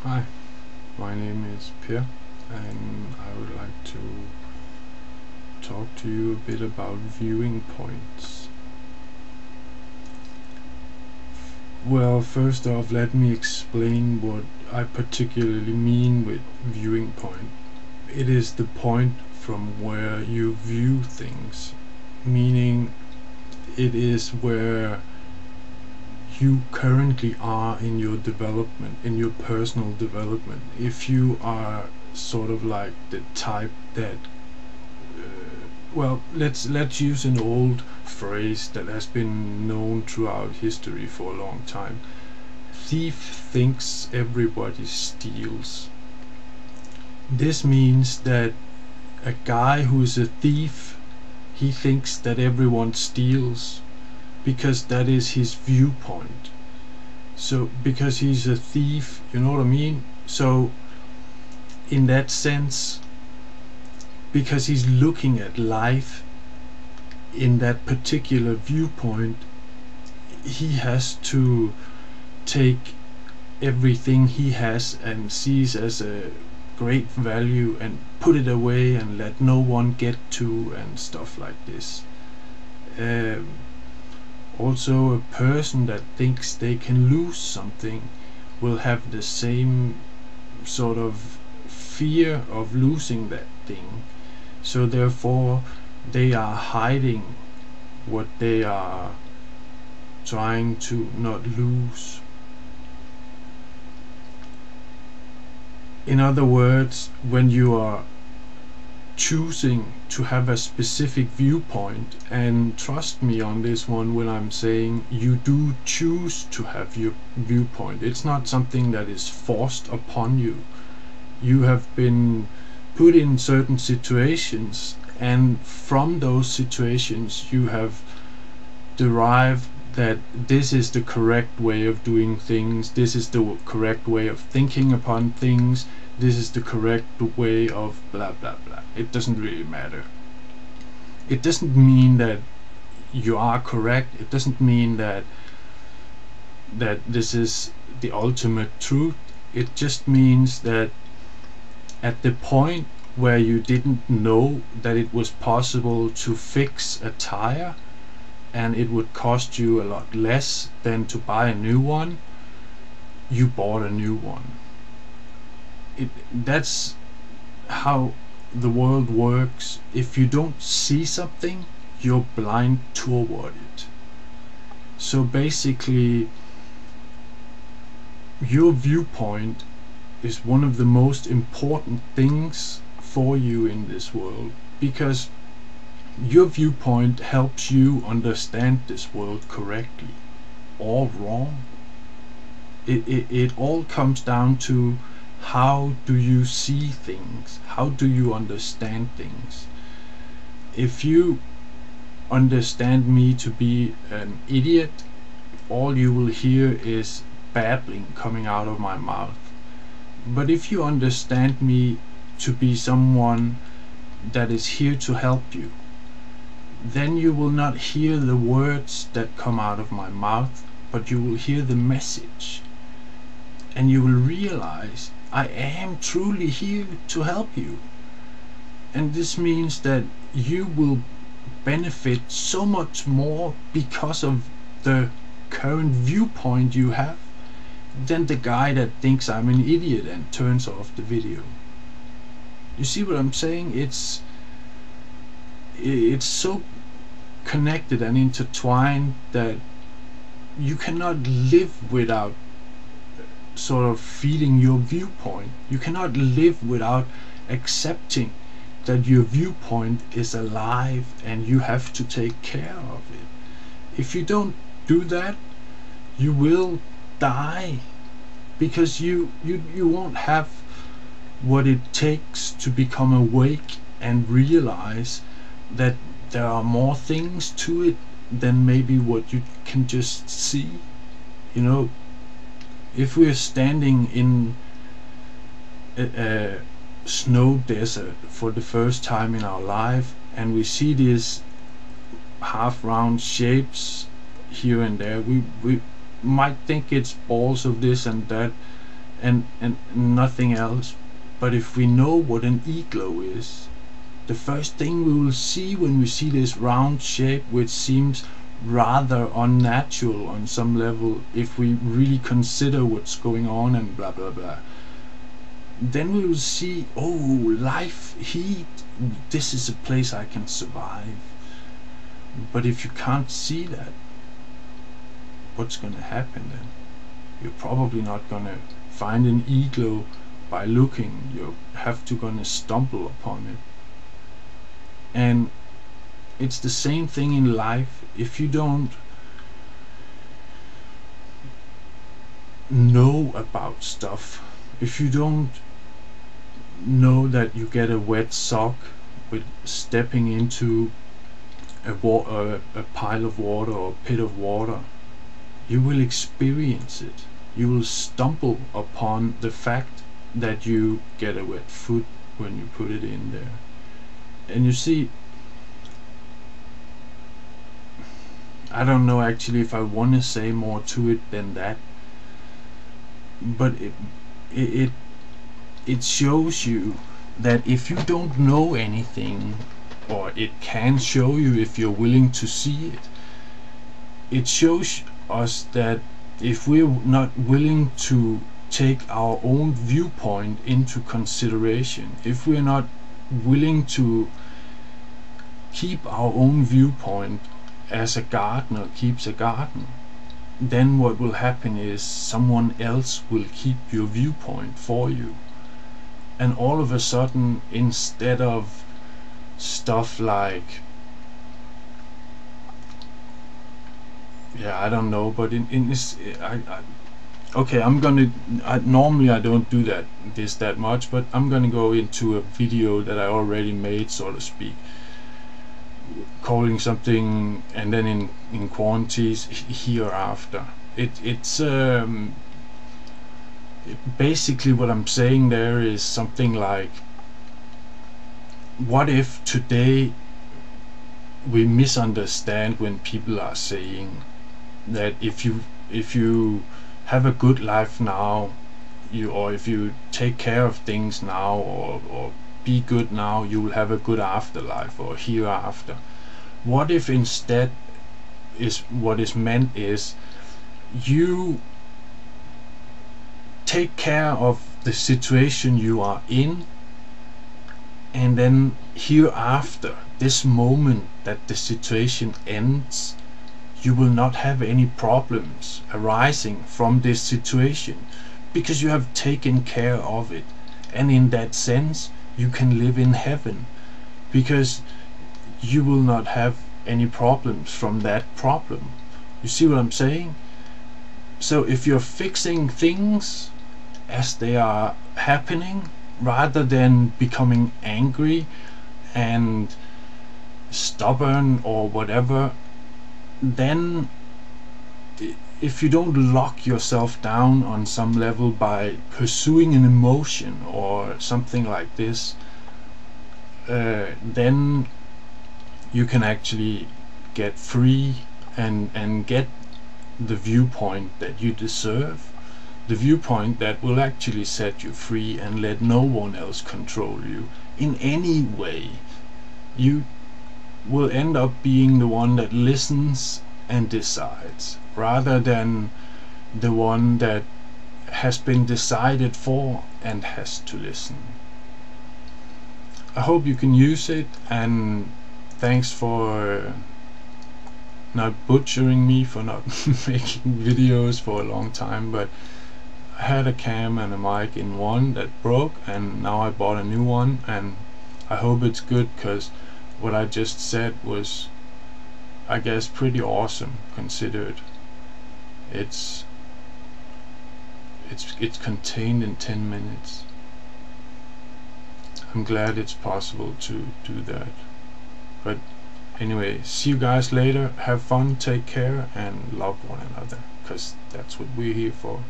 Hi, my name is Per, and I would like to talk to you a bit about viewing points. Well, first off, let me explain what I particularly mean with viewing point. It is the point from where you view things, meaning it is where you currently are in your development, in your personal development. If you are sort of like the type that well, let's use an old phrase that has been known throughout history for a long time. Thief thinks everybody steals. This means that a guy who is a thief, he thinks that everyone steals because that is his viewpoint. So because he's a thief, you know what I mean? So in that sense, because he's looking at life in that particular viewpoint, he has to take everything he has and sees as a great value and put it away and let no one get to and stuff like this. Also, a person that thinks they can lose something will have the same sort of fear of losing that thing. So therefore they are hiding what they are trying to not lose. In other words, when you are choosing to have a specific viewpoint, and trust me on this one when I'm saying you do choose to have your viewpoint, it's not something that is forced upon you. You have been put in certain situations, and from those situations you have derived that this is the correct way of doing things, this is the correct way of thinking upon things, this is the correct way of blah blah blah. It doesn't really matter. It doesn't mean that you are correct, it doesn't mean that this is the ultimate truth. It just means that at the point where you didn't know that it was possible to fix a tire and it would cost you a lot less than to buy a new one, you bought a new one. That's how the world works. If you don't see something, you're blind toward it. So basically, your viewpoint is one of the most important things for you in this world, because your viewpoint helps you understand this world correctly or wrong. It all comes down to how do you see things, how do you understand things. If you understand me to be an idiot, all you will hear is babbling coming out of my mouth. But if you understand me to be someone that is here to help you, then you will not hear the words that come out of my mouth, but you will hear the message. And you will realize I am truly here to help you. And this means that you will benefit so much more because of the current viewpoint you have than the guy that thinks I'm an idiot and turns off the video. You see what I'm saying? It's so connected and intertwined that you cannot live without sort of feeding your viewpoint. You cannot live without accepting that your viewpoint is alive and you have to take care of it. If you don't do that, you will die, because you won't have what it takes to become awake and realize that there are more things to it than maybe what you can just see. You know, if we're standing in a snow desert for the first time in our life and we see these half round shapes here and there, we might think it's balls of this and that, and nothing else. But if we know what an igloo is, the first thing we will see when we see this round shape, which seems rather unnatural on some level if we really consider what's going on and blah blah blah, then we will see, oh, life, heat, this is a place I can survive. But if you can't see that, what's gonna happen then? You're probably not gonna find an igloo by looking. You have to gonna stumble upon it. And it's the same thing in life. If you don't know about stuff, if you don't know that you get a wet sock with stepping into a pile of water or a pit of water, you will experience it. You will stumble upon the fact that you get a wet foot when you put it in there. And you see, I don't know actually if I want to say more to it than that, but it shows you that if you don't know anything, or it can show you if you're willing to see it, it shows us that if we're not willing to take our own viewpoint into consideration, if we're not willing to keep our own viewpoint as a gardener keeps a garden, then what will happen is someone else will keep your viewpoint for you. And all of a sudden, instead of stuff like, yeah, I don't know, but in this, okay, normally I don't do that much, but I'm gonna go into a video that I already made, so to speak, calling something, and then in quantities hereafter. It's basically what I'm saying there is something like, what if today we misunderstand when people are saying that if you have a good life now, or if you take care of things now, or be good now, you will have a good afterlife or hereafter. What if instead is what is meant is you take care of the situation you are in, and then hereafter, this moment that the situation ends, you will not have any problems arising from this situation, because you have taken care of it. And in that sense, you can live in heaven, because you will not have any problems from that problem. You see what I'm saying? So if you're fixing things as they are happening, rather than becoming angry and stubborn or whatever, then if you don't lock yourself down on some level by pursuing an emotion or something like this, then you can actually get free and get the viewpoint that you deserve, the viewpoint that will actually set you free and let no one else control you in any way. You will end up being the one that listens and decides, rather than the one that has been decided for and has to listen. I hope you can use it, and thanks for not butchering me for not making videos for a long time. But I had a cam and a mic in one that broke, and now I bought a new one, and I hope it's good, because what I just said was, I guess, pretty awesome considered. It's contained in 10 minutes. I'm glad it's possible to do that. But anyway, see you guys later. Have fun, take care, and love one another, because that's what we're here for.